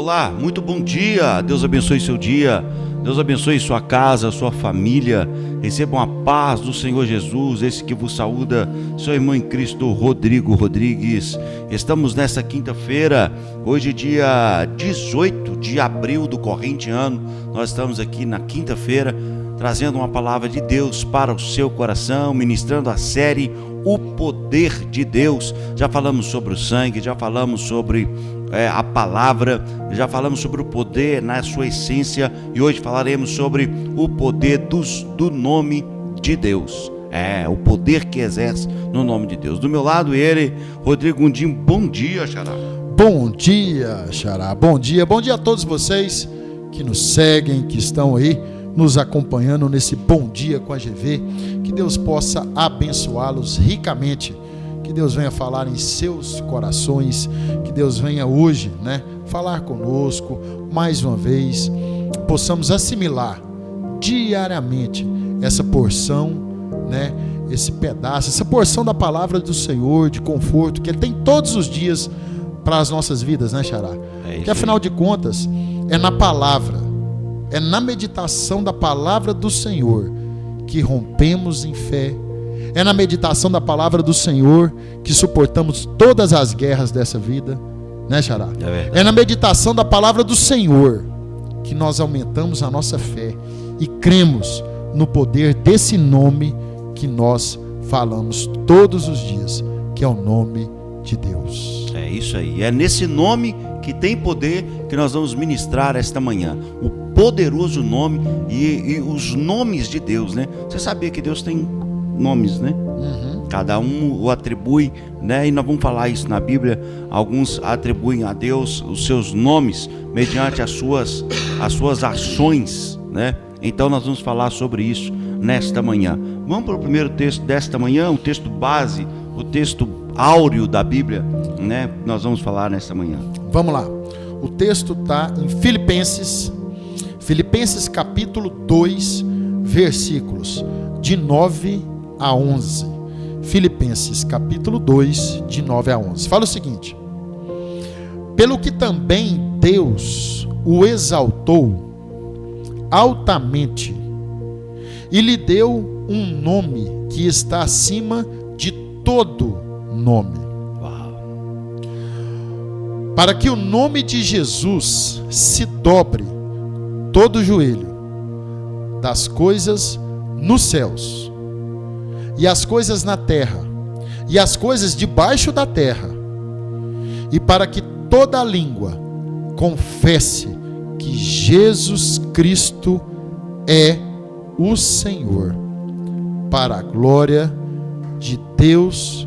Olá, muito bom dia, Deus abençoe seu dia, Deus abençoe sua casa, sua família, recebam a paz do Senhor Jesus, esse que vos saúda, seu irmão em Cristo, Rodrigo Rodrigues. Estamos nesta quinta-feira, hoje dia 18 de abril do corrente ano, nós estamos aqui na quinta-feira, trazendo uma palavra de Deus para o seu coração, ministrando a série O Poder de Deus. Já falamos sobre o sangue, já falamos sobre a palavra, já falamos sobre o poder na sua essência e hoje falaremos sobre o poder do nome de Deus. O poder que exerce no nome de Deus. Do meu lado ele, Rodrigo Gundim. Bom dia, Xará. Bom dia, Xará. Bom dia a todos vocês que nos seguem, que estão aí nos acompanhando nesse Bom Dia com a GV. Que Deus possa abençoá-los ricamente. Que Deus venha falar em seus corações, que Deus venha hoje, falar conosco, mais uma vez, possamos assimilar diariamente essa porção, esse pedaço, essa porção da palavra do Senhor, de conforto, que Ele tem todos os dias para as nossas vidas, Xará? Que afinal de contas, é na palavra, é na meditação da palavra do Senhor que rompemos em fé. É na meditação da palavra do Senhor que suportamos todas as guerras dessa vida, Xará? É na meditação da palavra do Senhor que nós aumentamos a nossa fé e cremos no poder desse nome que nós falamos todos os dias, que é o nome de Deus. É isso aí, é nesse nome que tem poder que nós vamos ministrar esta manhã, o poderoso nome e os nomes de Deus, Você sabia que Deus tem nomes, Cada um o atribui, e nós vamos falar isso na Bíblia. Alguns atribuem a Deus os seus nomes mediante as suas ações, Então nós vamos falar sobre isso nesta manhã. Vamos para o primeiro texto desta manhã, o texto base, o texto áureo da Bíblia, Nós vamos falar nesta manhã. Vamos lá. O texto está em Filipenses capítulo 2, versículos de 9 a 11. Filipenses capítulo 2, de 9 a 11. Fala o seguinte: pelo que também Deus o exaltou altamente e lhe deu um nome que está acima de todo nome, para que o nome de Jesus se dobre todo o joelho das coisas nos céus e as coisas na terra e as coisas debaixo da terra, e para que toda língua confesse que Jesus Cristo é o Senhor, para a glória de Deus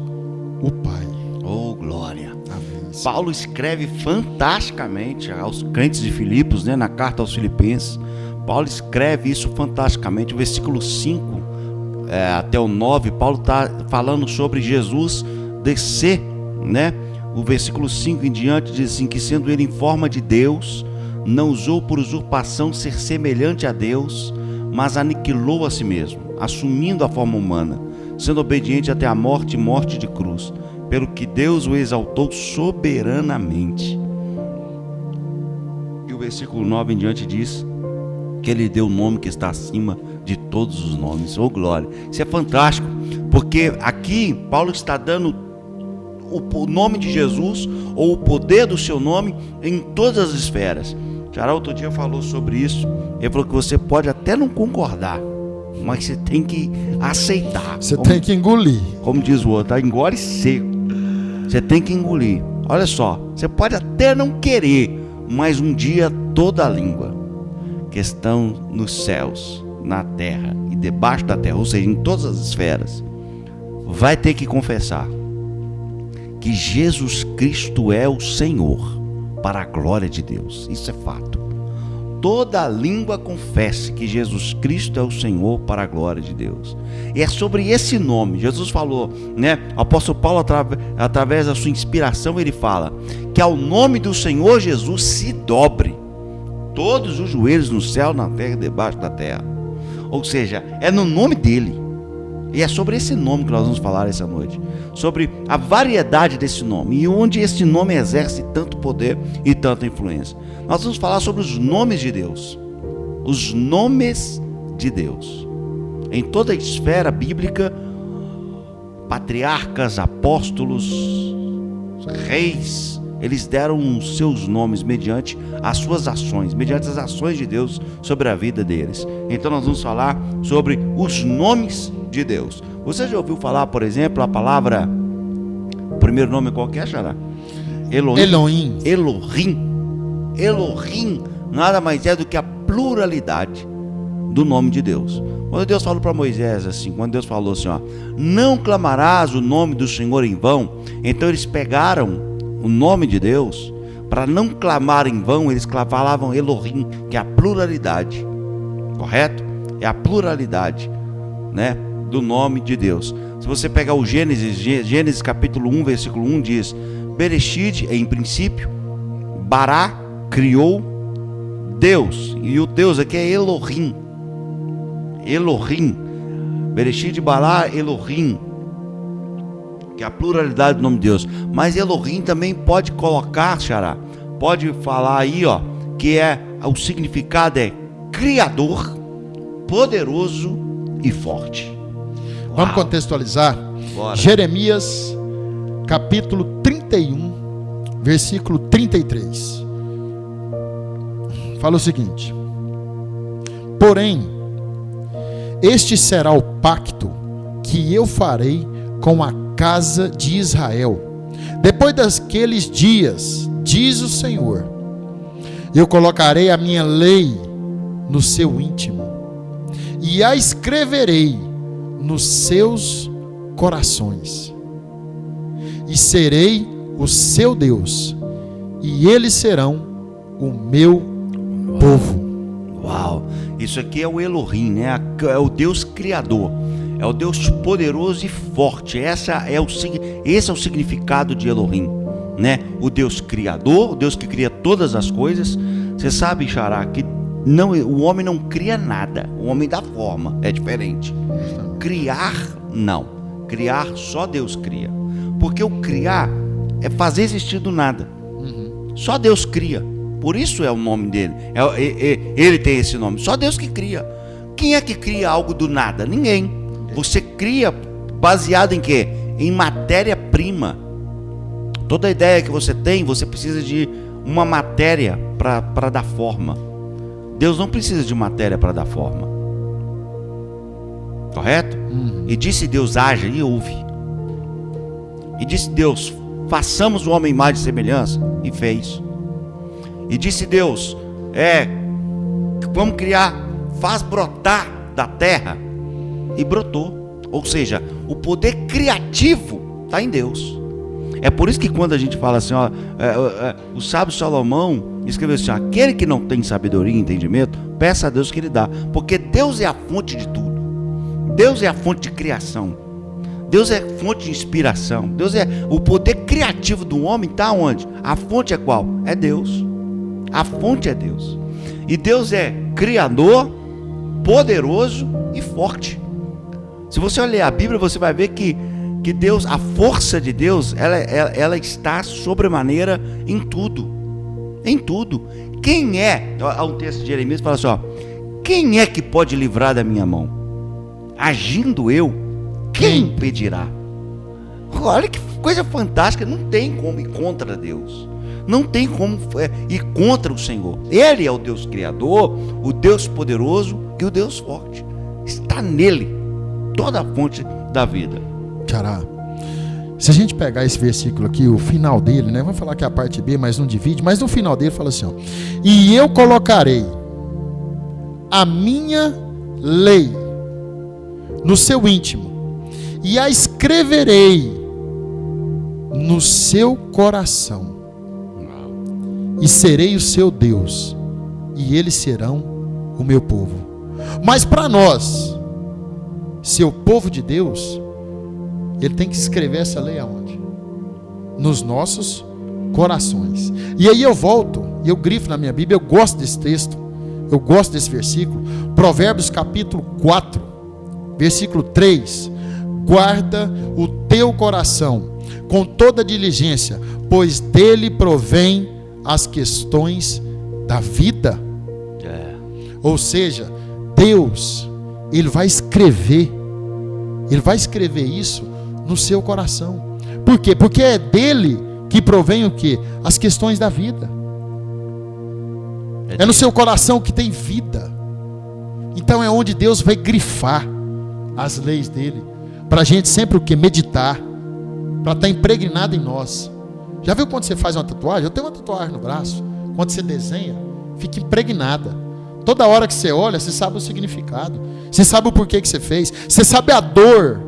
o Pai. Oh, glória! Amém. Paulo escreve fantasticamente aos crentes de Filipos, na carta aos Filipenses. Paulo escreve isso fantasticamente. O versículo 5 até o 9, Paulo está falando sobre Jesus descer, O versículo 5 em diante diz assim: que sendo ele em forma de Deus, não usou por usurpação ser semelhante a Deus, mas aniquilou a si mesmo, assumindo a forma humana, sendo obediente até a morte e morte de cruz, pelo que Deus o exaltou soberanamente. E o versículo 9 em diante diz que ele deu o nome que está acima de todos os nomes. Oh, glória! Isso é fantástico, porque aqui Paulo está dando o nome de Jesus, ou o poder do seu nome, em todas as esferas. Xará outro dia falou sobre isso. Ele falou que você pode até não concordar, mas você tem que aceitar. Você tem que engolir. Como diz o outro, engole seco. Você tem que engolir. Olha só, você pode até não querer, mas um dia toda a língua que estão nos céus, na terra e debaixo da terra, ou seja, em todas as esferas, vai ter que confessar que Jesus Cristo é o Senhor, para a glória de Deus. Isso é fato. Toda língua confesse que Jesus Cristo é o Senhor, para a glória de Deus. E é sobre esse nome, Jesus falou, O apóstolo Paulo, através da sua inspiração, ele fala que ao nome do Senhor Jesus se dobre todos os joelhos no céu, na terra e debaixo da terra. Ou seja, é no nome dele E é sobre esse nome que nós vamos falar essa noite. Sobre a variedade desse nome e onde esse nome exerce tanto poder e tanta influência. Nós vamos falar sobre os nomes de Deus. Os nomes de Deus. Em toda a esfera bíblica, patriarcas, apóstolos, reis, eles deram os seus nomes mediante as suas ações, mediante as ações de Deus sobre a vida deles. Então nós vamos falar sobre os nomes de Deus. Você já ouviu falar, por exemplo, a palavra, o primeiro nome qualquer, Xará? Elohim. Elohim nada mais é do que a pluralidade do nome de Deus. Quando Deus falou para Moisés assim, quando Deus falou assim, ó, não clamarás o nome do Senhor em vão, então eles pegaram o nome de Deus, para não clamar em vão, eles falavam Elohim, que é a pluralidade, correto? É a pluralidade, né, do nome de Deus. Se você pegar o Gênesis capítulo 1, versículo 1 diz, Bereshit, em princípio, Bará, criou Deus, e o Deus aqui é Elohim, Bereshit, Bará, Elohim, que é a pluralidade do nome de Deus. Mas Elohim também pode colocar, Xará, pode falar aí, ó, que o significado é criador, poderoso e forte. Vamos contextualizar. Bora. Jeremias capítulo 31, versículo 33. Fala o seguinte: porém, este será o pacto que eu farei com a casa de Israel. Depois daqueles dias, diz o Senhor, eu colocarei a minha lei no seu íntimo e a escreverei nos seus corações. E serei o seu Deus, e eles serão o meu povo. Uau! Isso aqui é o Elohim, né? É o Deus criador. É o Deus poderoso e forte. Esse é o significado de Elohim, né? O Deus criador, o Deus que cria todas as coisas. Você sabe, Xará, que o homem não cria nada. O homem dá forma, é diferente. Criar, não. Criar, só Deus cria. Porque o criar é fazer existir do nada. Só Deus cria. Por isso é o nome dele. Ele tem esse nome. Só Deus que cria. Quem é que cria algo do nada? Ninguém. Você cria baseado em quê? Em matéria-prima. Toda ideia que você tem, você precisa de uma matéria para dar forma. Deus não precisa de matéria para dar forma. Correto? E disse Deus, haja, e houve. E disse Deus, façamos o homem imagem e semelhança, e fez. E disse Deus, vamos criar, faz brotar da terra, e brotou. Ou seja, o poder criativo está em Deus. É por isso que quando a gente fala assim, ó, o sábio Salomão escreveu assim, aquele que não tem sabedoria e entendimento, peça a Deus que ele dá, porque Deus é a fonte de tudo. Deus é a fonte de criação. Deus é fonte de inspiração. Deus é o poder criativo do homem. Está onde? A fonte é qual? É Deus. A fonte é Deus. E Deus é criador, poderoso e forte. Se você olhar a Bíblia, você vai ver que Deus, a força de Deus, ela está sobremaneira em tudo. Em tudo. Quem é? Há um texto de Jeremias que fala assim, ó, quem é que pode livrar da minha mão? Agindo eu, quem impedirá? Olha que coisa fantástica. Não tem como ir contra Deus. Não tem como ir contra o Senhor. Ele é o Deus criador, o Deus poderoso e o Deus forte. Está nele toda a fonte da vida. Xará, se a gente pegar esse versículo aqui, o final dele, né? Vamos falar que é a parte B, mas não divide. Mas no final dele fala assim, ó, e eu colocarei a minha lei no seu íntimo e a escreverei no seu coração, e serei o seu Deus, e eles serão o meu povo. Mas para nós, seu povo de Deus, ele tem que escrever essa lei aonde? Nos nossos corações. E aí eu volto, e eu grifo na minha Bíblia, eu gosto desse texto, eu gosto desse versículo, Provérbios capítulo 4, versículo 3, guarda o teu coração com toda diligência, pois dele provém as questões da vida. Ou seja, Deus, Ele vai escrever isso no seu coração. Por quê? Porque é dele que provém o quê? As questões da vida. É no seu coração que tem vida. Então é onde Deus vai grifar as leis dele, para a gente sempre o quê? Meditar, para estar impregnado em nós. Já viu quando você faz uma tatuagem? Eu tenho uma tatuagem no braço. Quando você desenha, fica impregnada. Toda hora que você olha, você sabe o significado. Você sabe o porquê que você fez. Você sabe a dor.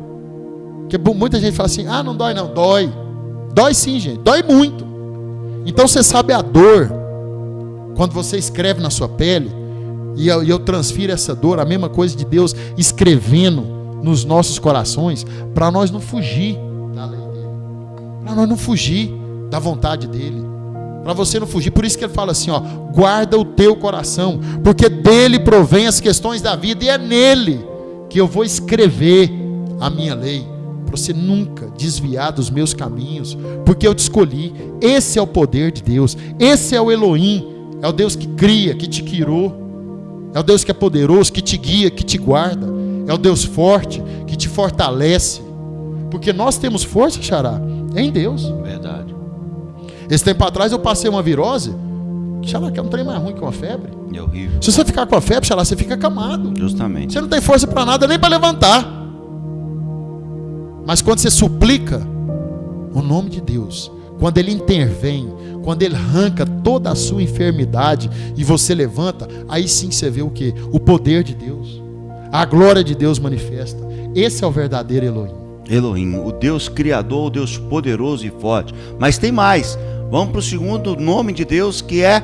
Porque muita gente fala assim, não dói não. Dói. Dói sim, gente. Dói muito. Então você sabe a dor. Quando você escreve na sua pele, e eu transfiro essa dor, a mesma coisa de Deus escrevendo nos nossos corações, para nós não fugir da lei dele. Para nós não fugir da vontade dele. Para você não fugir. Por isso que ele fala assim, guarda o teu coração, porque dele provém as questões da vida, e é nele que eu vou escrever a minha lei, para você nunca desviar dos meus caminhos, porque eu te escolhi. Esse é o poder de Deus, esse é o Elohim, é o Deus que cria, que te criou, é o Deus que é poderoso, que te guia, que te guarda, é o Deus forte, que te fortalece, porque nós temos força, Xará, em Deus. Verdade. Esse tempo atrás eu passei uma virose, Xará, que é um trem mais ruim que uma febre. É horrível. Se você ficar com a febre, Xará, você fica acamado. Justamente. Você não tem força para nada, nem para levantar. Mas quando você suplica o nome de Deus, quando Ele intervém, quando Ele arranca toda a sua enfermidade e você levanta, aí sim você vê o quê? O poder de Deus. A glória de Deus manifesta. Esse é o verdadeiro Elohim. Elohim, o Deus criador, o Deus poderoso e forte. Mas tem mais. Vamos para o segundo nome de Deus, que é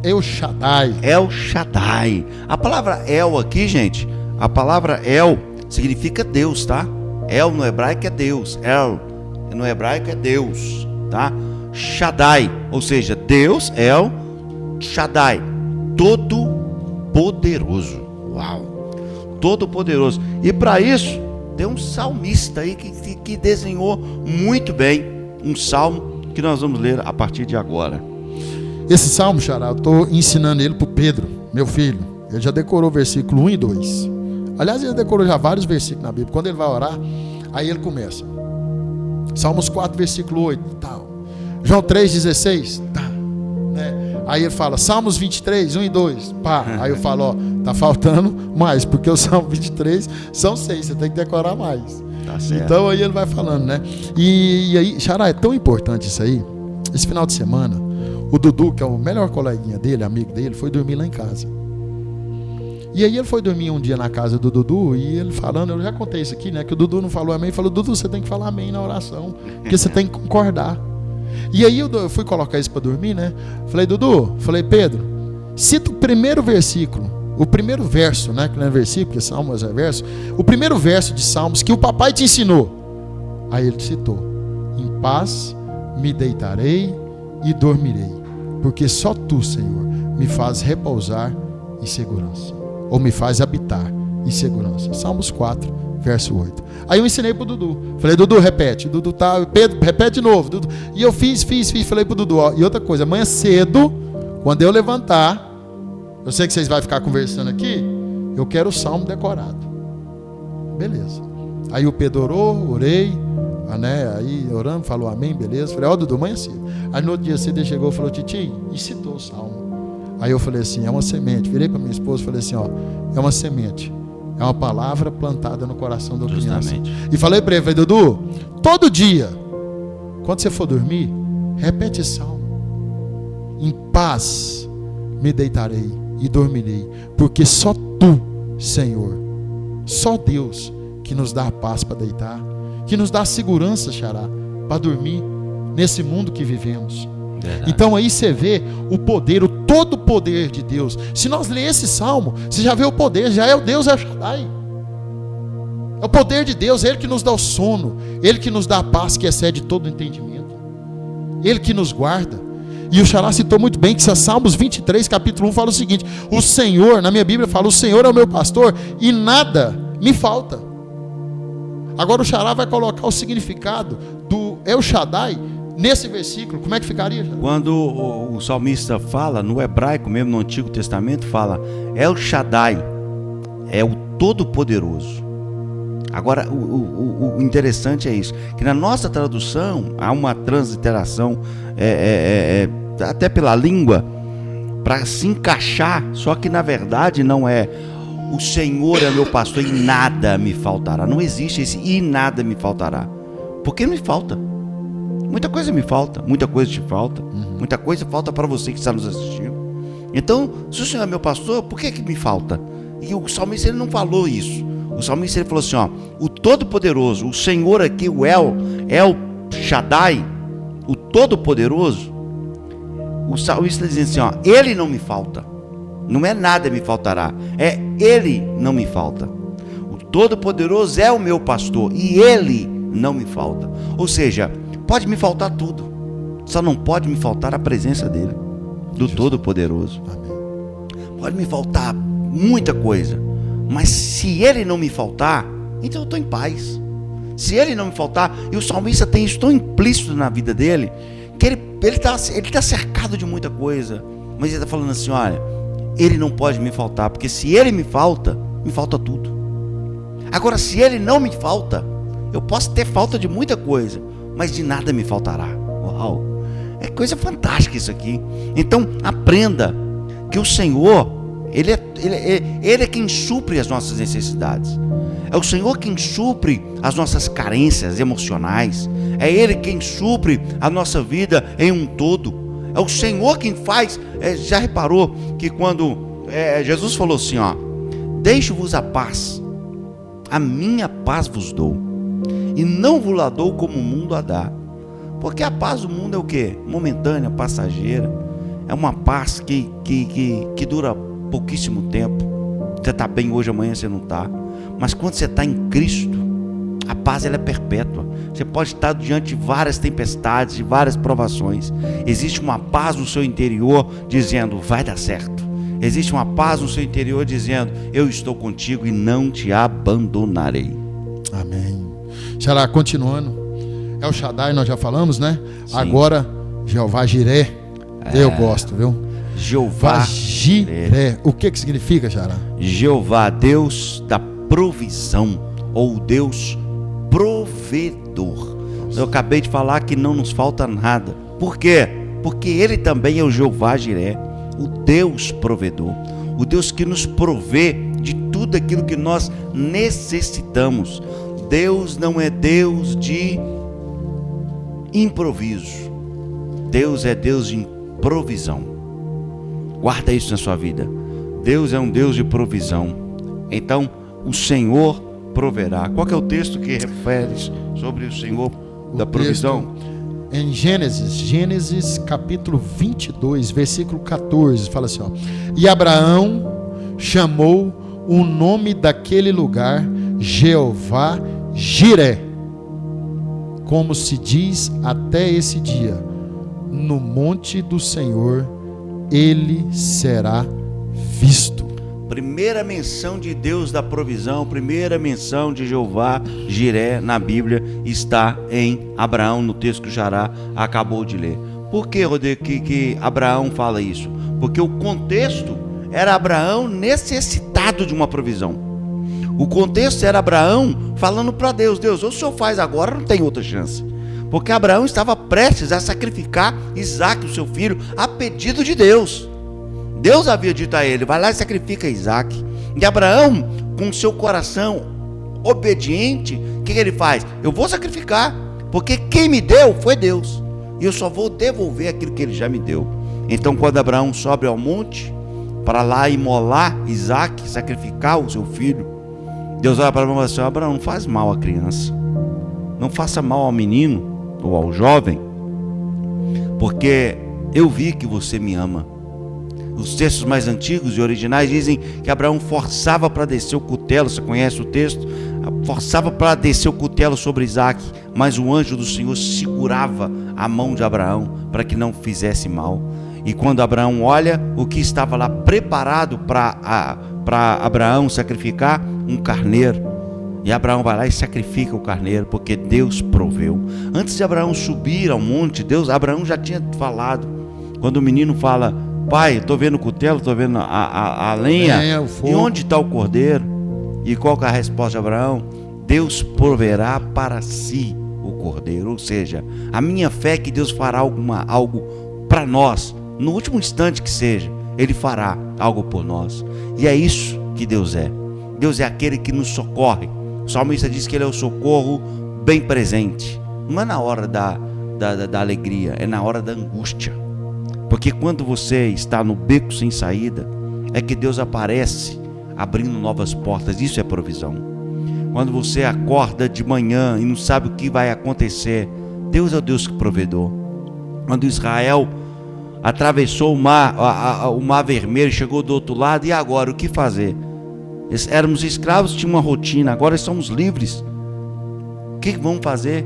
El Shaddai. El Shaddai. A palavra El aqui, gente, a palavra El significa Deus, tá? El no hebraico é Deus. El no hebraico é Deus, tá? Shaddai, ou seja, Deus, El Shaddai, todo poderoso. Uau! Todo poderoso. E para isso, tem um salmista aí que desenhou muito bem um salmo que nós vamos ler a partir de agora. Esse salmo, Xará, eu estou ensinando ele para o Pedro, meu filho. Ele já decorou o versículo 1 e 2. Aliás, ele decorou já vários versículos na Bíblia. Quando ele vai orar, aí ele começa. Salmos 4, versículo 8, tal. João 3,16, tá. Né? Aí ele fala, Salmos 23, 1 e 2, pá. Aí eu falo, tá faltando mais, porque o Salmo 23 são 6, você tem que decorar mais. Tá certo. Então aí ele vai falando, né? E aí, Xará, é tão importante isso aí. Esse final de semana, o Dudu, que é o melhor coleguinha dele, amigo dele, foi dormir lá em casa. E aí ele foi dormir um dia na casa do Dudu, e ele falando, eu já contei isso aqui, né? Que o Dudu não falou amém, ele falou, Dudu, você tem que falar amém na oração, porque você tem que concordar. E aí eu fui colocar isso para dormir, né? Falei, Dudu, falei, Pedro, cita o primeiro versículo, o primeiro verso, né? Que não é versículo, porque Salmos é verso. O primeiro verso de Salmos que o papai te ensinou. Aí ele citou, em paz me deitarei e dormirei, porque só tu, Senhor, me faz repousar em segurança, ou me faz habitar em segurança. Salmos 4, verso 8. Aí eu ensinei pro Dudu. Falei, Dudu, repete. Dudu tá, Pedro, repete de novo. Dudu. E eu fiz. Falei pro Dudu, ó. E outra coisa, amanhã cedo, quando eu levantar, eu sei que vocês vão ficar conversando aqui, eu quero o salmo decorado. Beleza. Aí o Pedro orou, orei, né? Aí oramos, falou amém, beleza. Falei, ó, Dudu, amanhã cedo. Aí no outro dia cedo ele chegou e falou, Titi, e citou o salmo. Aí eu falei assim, é uma semente. Virei para minha esposa e falei assim, ó, é uma semente. É uma palavra plantada no coração da criança. E falei para ele, falei, Dudu, todo dia, quando você for dormir, repete esse salmo. Em paz me deitarei e dormirei, porque só tu, Senhor, só Deus que nos dá a paz para deitar, que nos dá a segurança, Xará, para dormir nesse mundo que vivemos. Verdade. Então aí você vê o poder, o todo poder de Deus. Se nós ler esse salmo, você já vê o poder, já é o Deus El Shaddai. É o poder de Deus, é Ele que nos dá o sono, Ele que nos dá a paz que excede todo entendimento, Ele que nos guarda. E o Xará citou muito bem que Salmos 23, capítulo 1 fala o seguinte: o Senhor, na minha Bíblia fala, o Senhor é o meu pastor e nada me falta. Agora o Xará vai colocar o significado do El Shaddai nesse versículo. Como é que ficaria, Xará? Quando o salmista fala, no hebraico mesmo, no Antigo Testamento, fala El Shaddai, é o Todo-Poderoso. Agora, o interessante é isso, que na nossa tradução há uma transliteração, até pela língua, para se encaixar, só que na verdade não é o Senhor é meu pastor e nada me faltará. Não existe esse e nada me faltará. Porque me falta. Muita coisa me falta, muita coisa te falta, muita coisa falta para você que está nos assistindo. Então, se o Senhor é meu pastor, por que me falta? E o salmista ele não falou isso. O salmista ele falou assim, ó, o Todo-Poderoso, o Senhor aqui, o El Shaddai, o Todo-Poderoso, o salmista está dizendo assim, ó, ele não me falta. Não é nada me faltará, é ele não me falta. O Todo-Poderoso é o meu pastor e ele não me falta. Ou seja, pode me faltar tudo, só não pode me faltar a presença dele, do Todo-Poderoso. Pode me faltar muita coisa, mas se ele não me faltar, então eu estou em paz. Se ele não me faltar, e o salmista tem isso tão implícito na vida dele, que ele está cercado de muita coisa, mas ele está falando assim, olha, ele não pode me faltar, porque se ele me falta tudo. Agora, se ele não me falta, eu posso ter falta de muita coisa, mas de nada me faltará. Uau! É coisa fantástica isso aqui. Então, aprenda que o Senhor, Ele é quem supre as nossas necessidades. É o Senhor quem supre as nossas carências emocionais. É Ele quem supre a nossa vida em um todo. É o Senhor quem faz. Já reparou que quando Jesus falou assim, ó, deixo-vos a paz, a minha paz vos dou, e não vos la dou como o mundo a dá. Porque a paz do mundo é o quê? Momentânea, passageira. É uma paz que dura pouquíssimo tempo. Você está bem hoje, amanhã você não está. Mas quando você está em Cristo, a paz ela é perpétua. Você pode estar diante de várias tempestades, de várias provações. Existe uma paz no seu interior dizendo, vai dar certo. Existe uma paz no seu interior dizendo, eu estou contigo e não te abandonarei. Amém. Xará, continuando. El Shaddai nós já falamos, né? Sim. Agora, Jeová Jiré. Eu gosto, viu? Jeová Jiré. O que significa, Xará? Jeová, Deus da provisão, ou Deus provedor. Eu acabei de falar que não nos falta nada. Por quê? Porque Ele também é o Jeová Jiré, o Deus provedor, o Deus que nos provê de tudo aquilo que nós necessitamos. Deus não é Deus de improviso. Deus é Deus de provisão. Guarda isso na sua vida. Deus é um Deus de provisão. Então, o Senhor proverá. Qual que é o texto que refere sobre o Senhor da provisão? Em Gênesis capítulo 22, versículo 14, fala assim, ó, e Abraão chamou o nome daquele lugar Jeová Jiré, como se diz até esse dia, no monte do Senhor ele será visto. Primeira menção de Deus da provisão, primeira menção de Jeová Jiré na Bíblia está em Abraão, no texto que o Xará acabou de ler. Por que, Rodrigo, que Abraão fala isso? Porque o contexto era Abraão necessitado de uma provisão. O contexto era Abraão falando para Deus, Deus, ou o Senhor faz agora, não tem outra chance. Porque Abraão estava prestes a sacrificar Isaque, o seu filho, a pedido de Deus. Deus havia dito a ele, vai lá e sacrifica Isaque. E Abraão, com seu coração obediente, o que ele faz? Eu vou sacrificar, porque quem me deu foi Deus. E eu só vou devolver aquilo que ele já me deu. Então, quando Abraão sobe ao monte, para lá imolar Isaque, sacrificar o seu filho, Deus olha para Abraão e fala assim, Abraão, não faz mal à criança. Não faça mal ao menino ou ao jovem, porque eu vi que você me ama. Os textos mais antigos e originais dizem que Abraão forçava para descer o cutelo, você conhece o texto? Forçava para descer o cutelo sobre Isaque, mas o anjo do Senhor segurava a mão de Abraão para que não fizesse mal. E quando Abraão olha, o que estava lá preparado para Abraão sacrificar? Um carneiro. E Abraão vai lá e sacrifica o carneiro, porque Deus proveu. Antes de Abraão subir ao monte, Abraão já tinha falado. Quando o menino fala: pai, estou vendo o cutelo, estou vendo a lenha, o fogo. E onde está o cordeiro? E qual que é a resposta de Abraão? Deus proverá para si o cordeiro. Ou seja, a minha fé é que Deus fará algo para nós, no último instante que seja, Ele fará algo por nós. E é isso que Deus é. Deus é aquele que nos socorre. O salmista diz que Ele é o socorro bem presente. Não é na hora da alegria, é na hora da angústia. Porque quando você está no beco sem saída, é que Deus aparece abrindo novas portas. Isso é provisão. Quando você acorda de manhã e não sabe o que vai acontecer, Deus é o Deus que provedor. Quando Israel atravessou o mar vermelho, chegou do outro lado, e agora o que fazer? Éramos escravos, tinha uma rotina, agora somos livres. O que vamos fazer?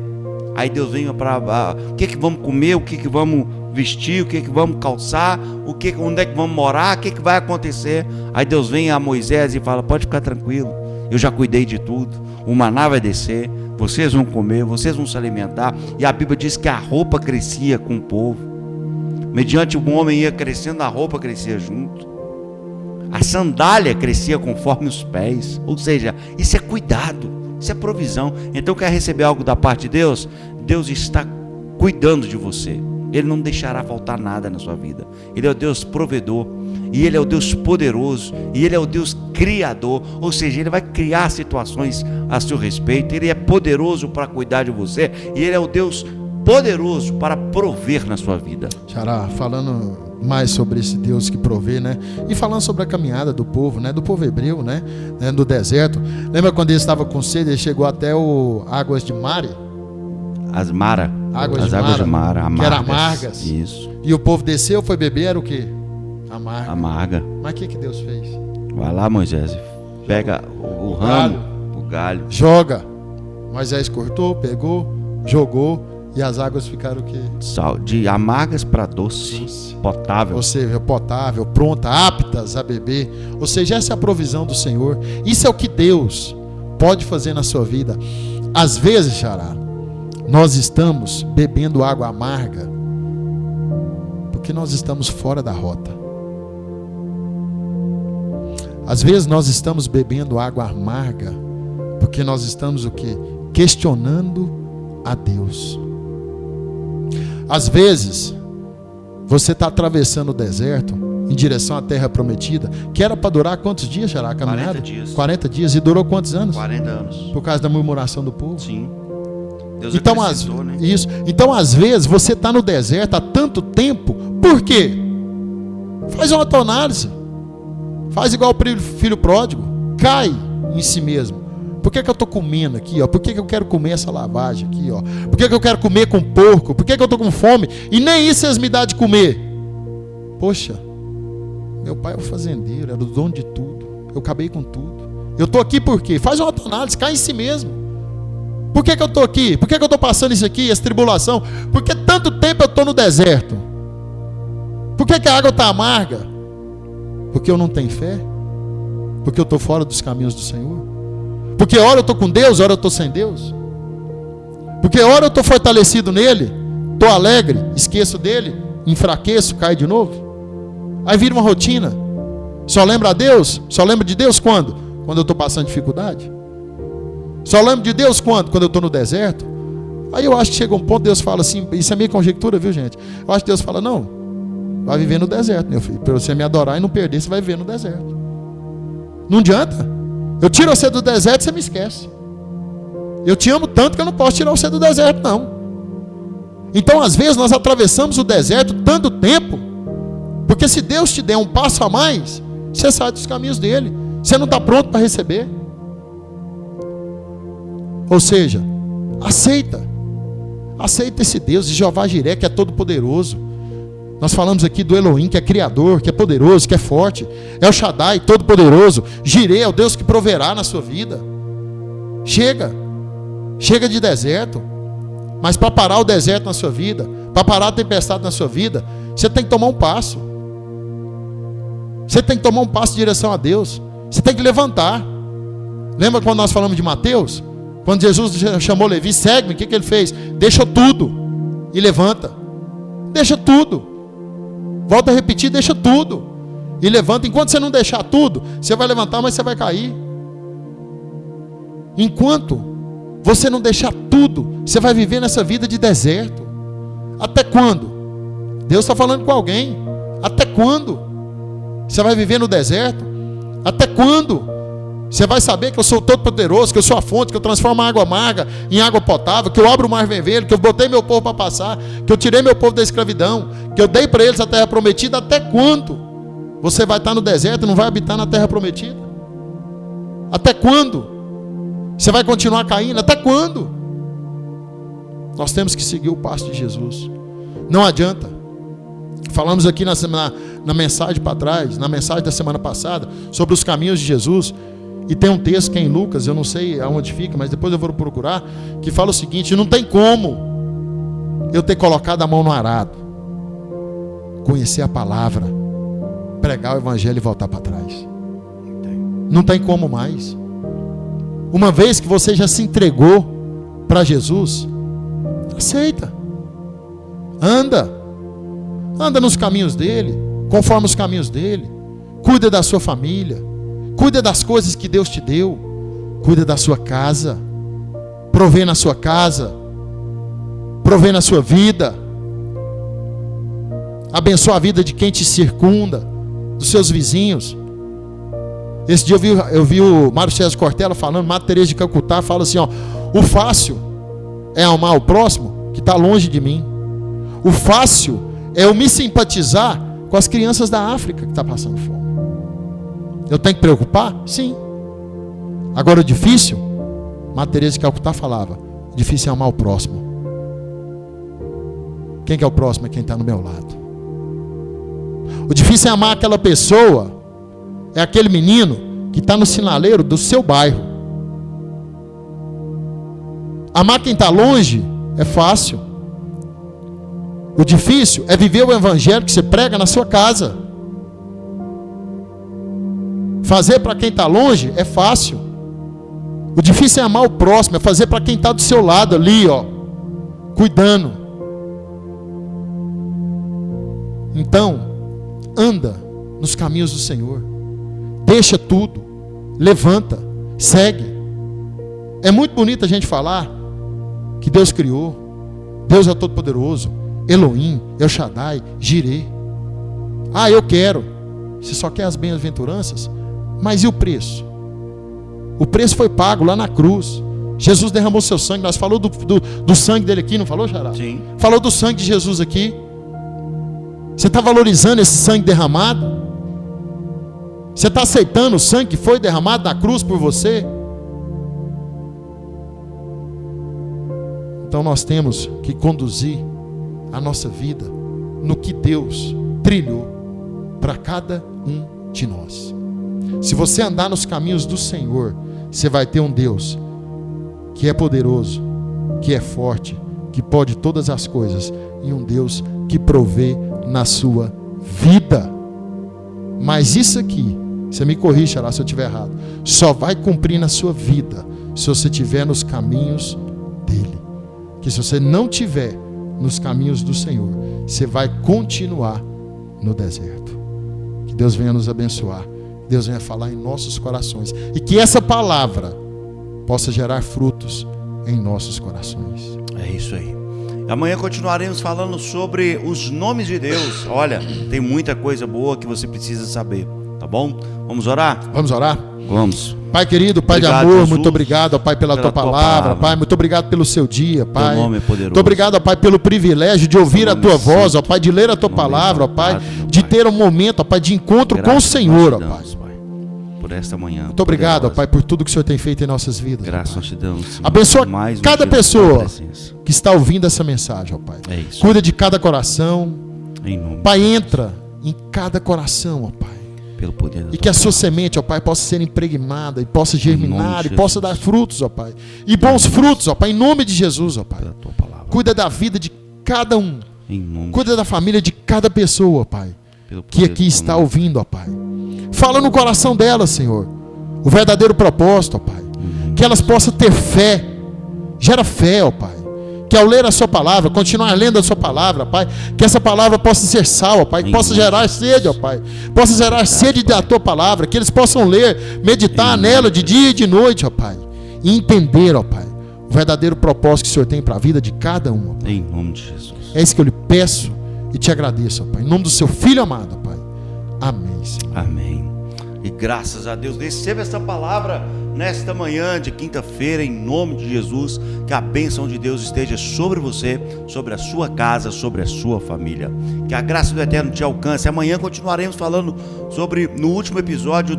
Aí Deus vem para o que vamos comer, o que vamos vestir, o que vamos calçar, onde é que vamos morar, o que vai acontecer? Aí Deus vem a Moisés e fala: pode ficar tranquilo, eu já cuidei de tudo, o maná vai descer, vocês vão comer, vocês vão se alimentar. E a Bíblia diz que a roupa crescia com o povo. Mediante o homem ia crescendo, a roupa crescia junto. A sandália crescia conforme os pés. Ou seja, isso é cuidado, isso é provisão. Então, quer receber algo da parte de Deus? Deus está cuidando de você. Ele não deixará faltar nada na sua vida. Ele é o Deus provedor, e Ele é o Deus poderoso, e Ele é o Deus criador. Ou seja, Ele vai criar situações a seu respeito. Ele é poderoso para cuidar de você, e Ele é o Deus poderoso para prover na sua vida. Xará, falando mais sobre esse Deus que provê, né? E falando sobre a caminhada do povo, né? Do povo hebreu, né? No deserto. Lembra quando ele estava com sede, ele chegou até águas de Mare? As Mara. Águas de Mara, que eram amargas. Isso. E o povo desceu, foi beber, era o quê? Amarga. Mas o que Deus fez? Vai lá, Moisés, pega o ramo, o galho. Joga. Moisés cortou, pegou, jogou, e as águas ficaram o quê? De amargas para doce, potável. Ou seja, potável, pronta, aptas a beber. Ou seja, essa é a provisão do Senhor. Isso é o que Deus pode fazer na sua vida. Às vezes, Xará, nós estamos bebendo água amarga porque nós estamos fora da rota. Às vezes nós estamos bebendo água amarga porque nós estamos o quê? Questionando a Deus. Às vezes você está atravessando o deserto em direção à terra prometida, que era para durar quantos dias, Xará, a caminhada? 40 dias. 40 dias. E durou quantos anos? 40 anos. Por causa da murmuração do povo? Sim. Deus Então, né? Isso. Então, às vezes, você está no deserto há tanto tempo. Por quê? Faz uma autoanálise. Faz igual o filho pródigo. Cai em si mesmo. Por que eu estou comendo aqui? Ó? Por que eu quero comer essa lavagem aqui? Ó? Por que eu quero comer com porco? Por que eu estou com fome? E nem isso eles me dão de comer. Poxa, meu pai é o fazendeiro, era o dono de tudo. Eu acabei com tudo. Eu estou aqui por quê? Faz uma autoanálise, cai em si mesmo. Por que eu estou aqui? Por que eu estou passando isso aqui, essa tribulação? Por que tanto tempo eu estou no deserto? Por que a água está amarga? Porque eu não tenho fé? Porque eu estou fora dos caminhos do Senhor? Porque hora eu estou com Deus, hora eu estou sem Deus? Porque hora eu estou fortalecido nele, estou alegre, esqueço dele, enfraqueço, caio de novo? Aí vira uma rotina. Só lembra a Deus? Só lembra de Deus quando? Quando eu estou passando dificuldade? Só lembro de Deus quando? Quando eu estou no deserto? Aí eu acho que chega um ponto, Deus fala assim, isso é minha conjectura, viu, gente? Eu acho que Deus fala, não, vai viver no deserto, meu filho. Para você me adorar e não perder, você vai viver no deserto. Não adianta. Eu tiro você do deserto e você me esquece. Eu te amo tanto que eu não posso tirar você do deserto, não. Então, às vezes, nós atravessamos o deserto tanto tempo, porque se Deus te der um passo a mais, você sai dos caminhos dele. Você não está pronto para receber. Ou seja, aceita esse Deus de Jeová Jiré, que é todo poderoso. Nós falamos aqui do Elohim, que é criador, que é poderoso, que é forte. É o Shaddai, todo poderoso. Jiré é o Deus que proverá na sua vida. Chega de deserto. Mas para parar o deserto na sua vida, para parar a tempestade na sua vida, você tem que tomar um passo. Você tem que tomar um passo em direção a Deus. Você tem que levantar. Lembra quando nós falamos de Mateus? Quando Jesus chamou Levi, segue-me, o que ele fez? Deixa tudo e levanta. Deixa tudo. Volta a repetir, deixa tudo e levanta. Enquanto você não deixar tudo, você vai levantar, mas você vai cair. Enquanto você não deixar tudo, você vai viver nessa vida de deserto. Até quando? Deus está falando com alguém. Até quando você vai viver no deserto? Até quando você vai saber que eu sou todo poderoso, que eu sou a fonte, que eu transformo a água amarga em água potável, que eu abro o mar vermelho, que eu botei meu povo para passar, que eu tirei meu povo da escravidão, que eu dei para eles a terra prometida? Até quando você vai estar no deserto e não vai habitar na terra prometida? Até quando você vai continuar caindo? Até quando? Nós temos que seguir o passo de Jesus. Não adianta. Falamos aqui na mensagem para trás, na mensagem da semana passada, sobre os caminhos de Jesus. E tem um texto que é em Lucas, eu não sei aonde fica, mas depois eu vou procurar, que fala o seguinte: não tem como eu ter colocado a mão no arado, conhecer a palavra, pregar o evangelho e voltar para trás. Não tem como mais. Uma vez que você já se entregou para Jesus, aceita. Anda nos caminhos dele, conforme os caminhos dele. Cuida da sua família. Cuida das coisas que Deus te deu. Cuida da sua casa. Provê na sua casa. Provê na sua vida. Abençoa a vida de quem te circunda, dos seus vizinhos. Esse dia eu vi o Mário César Cortella falando, Madre Teresa de Calcutá fala assim, ó: o fácil é amar o próximo que está longe de mim. O fácil é eu me simpatizar com as crianças da África que estão passando fome. Eu tenho que preocupar? Sim. Agora o difícil, Madre Teresa de Calcutá falava, o difícil é amar o próximo. Quem que é o próximo? É quem está no meu lado. O difícil é amar aquela pessoa, é aquele menino que está no sinaleiro do seu bairro. Amar quem está longe é fácil. O difícil é viver o evangelho que você prega na sua casa. Fazer para quem está longe é fácil. O difícil é amar o próximo, é fazer para quem está do seu lado ali, ó, cuidando. Então, anda nos caminhos do Senhor. Deixa tudo, levanta, segue. É muito bonito a gente falar que Deus criou, Deus é todo-poderoso, Elohim, El Shaddai, Jireh. Ah, eu quero. Você só quer as bem-aventuranças? Mas e o preço? O preço foi pago lá na cruz. Jesus derramou seu sangue. Nós falamos do sangue dele aqui, não falou, Xará? Sim. Falou do sangue de Jesus aqui. Você está valorizando esse sangue derramado? Você está aceitando o sangue que foi derramado na cruz por você? Então nós temos que conduzir a nossa vida no que Deus trilhou para cada um de nós. Se você andar nos caminhos do Senhor, você vai ter um Deus que é poderoso, que é forte, que pode todas as coisas, e um Deus que provê na sua vida. Mas isso aqui, você me corrija lá se eu estiver errado, só vai cumprir na sua vida se você estiver nos caminhos dele. Que se você não estiver nos caminhos do Senhor, você vai continuar no deserto. Que Deus venha nos abençoar, Deus venha falar em nossos corações, e que essa palavra possa gerar frutos em nossos corações. É isso aí. Amanhã continuaremos falando sobre os nomes de Deus. Olha, tem muita coisa boa que você precisa saber, tá bom? Vamos orar? Vamos orar? Vamos. Pai querido, Pai Obrigado, de amor, Jesus, muito obrigado, ó Pai, pela tua palavra. Pai, muito obrigado pelo seu dia, Pai. Teu nome é poderoso. Muito obrigado, ó Pai, pelo privilégio de ouvir a tua voz, ó Pai, de ler a tua palavra, ó Pai, de ter um momento, ó Pai, de encontro com o Senhor, ó Pai. Por esta manhã. Muito obrigado, ó Pai, por tudo que o Senhor tem feito em nossas vidas. Graças nós te damos, Senhor. Abençoa Mais cada dia da pessoa tua presença. que está ouvindo essa mensagem, ó Pai. É isso. Cuida de cada coração. Em nome Pai, de entra em cada coração, ó Pai. pelo poder da E tua que a sua palavra. semente, ó Pai, possa ser impregnada e possa germinar de e possa Jesus. dar frutos, ó Pai. E bons frutos, ó Pai, em nome de Jesus, ó Pai. Pela tua palavra. Cuida da vida de cada um. Em nome Cuida da família de cada pessoa, ó Pai, pelo que poder aqui do está nome. ouvindo, ó Pai. Fala no coração dela, Senhor. o verdadeiro propósito, ó Pai. Que elas possam ter fé. Gera fé, ó Pai. Que ao ler a sua palavra, continuar lendo a sua palavra, Pai, que essa palavra possa ser sal, ó Pai, que possa gerar sede, ó Pai, possa gerar sede da tua palavra, que eles possam ler, meditar nela de dia e de noite, ó Pai, e entender, ó Pai, o verdadeiro propósito que o Senhor tem para a vida de cada um, ó Pai. Em nome de Jesus. É isso que eu lhe peço e te agradeço, ó Pai, em nome do seu Filho amado, ó Pai. Amém, Senhor. Amém. E graças a Deus, receba essa palavra nesta manhã de quinta-feira, em nome de Jesus. Que a bênção de Deus esteja sobre você, sobre a sua casa, sobre a sua família. Que a graça do Eterno te alcance. Amanhã continuaremos falando sobre, no último episódio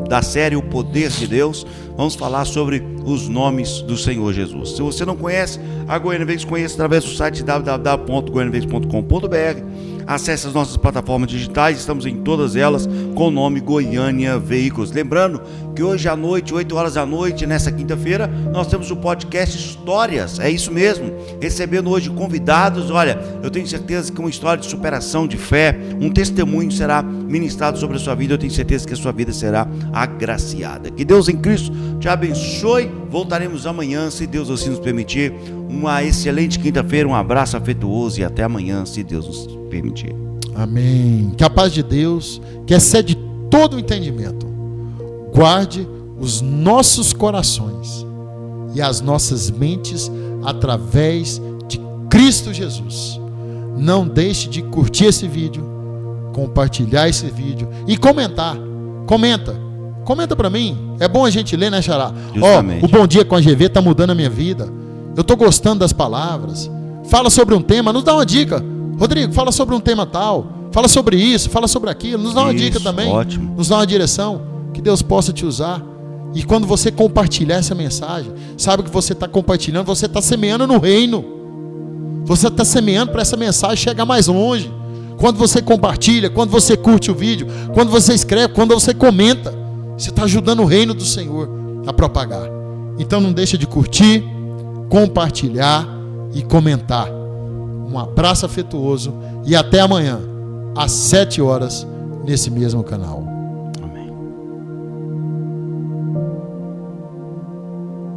da série O Poder de Deus, vamos falar sobre os nomes do Senhor Jesus. Se você não conhece a Goiânia Veículos, conheça através do site www.goianiaveículos.com.br. Acesse as nossas plataformas digitais, estamos em todas elas com o nome Goiânia Veículos. Lembrando que hoje à noite, 8 horas da noite, nessa quinta-feira, nós temos o podcast Histórias, é isso mesmo, recebendo hoje convidados. Olha, eu tenho certeza que uma história de superação, de fé, um testemunho será ministrado sobre a sua vida. Eu tenho certeza que a sua vida será agraciada. Que Deus em Cristo te abençoe. Voltaremos amanhã, se Deus assim nos permitir. Uma excelente quinta-feira, um abraço afetuoso e até amanhã, se Deus nos permitir. Amém. Que a paz de Deus, que excede todo o entendimento, guarde os nossos corações e as nossas mentes através de Cristo Jesus. Não deixe de curtir esse vídeo, compartilhar esse vídeo e comentar. Comenta para mim. É bom a gente ler, né, Xará? O Bom Dia com a GV está mudando a minha vida. Eu estou gostando das palavras. Fala sobre um tema, nos dá uma dica. Rodrigo, fala sobre um tema tal. Fala sobre isso, fala sobre aquilo. Nos dá uma dica também. Ótimo. Nos dá uma direção. Que Deus possa te usar. E quando você compartilhar essa mensagem, sabe que você está compartilhando, você está semeando no reino. Você está semeando para essa mensagem chegar mais longe. Quando você compartilha, quando você curte o vídeo, quando você escreve, quando você comenta, você está ajudando o reino do Senhor a propagar. Então não deixa de curtir, compartilhar e comentar. Um abraço afetuoso e até amanhã, às 7 horas, nesse mesmo canal.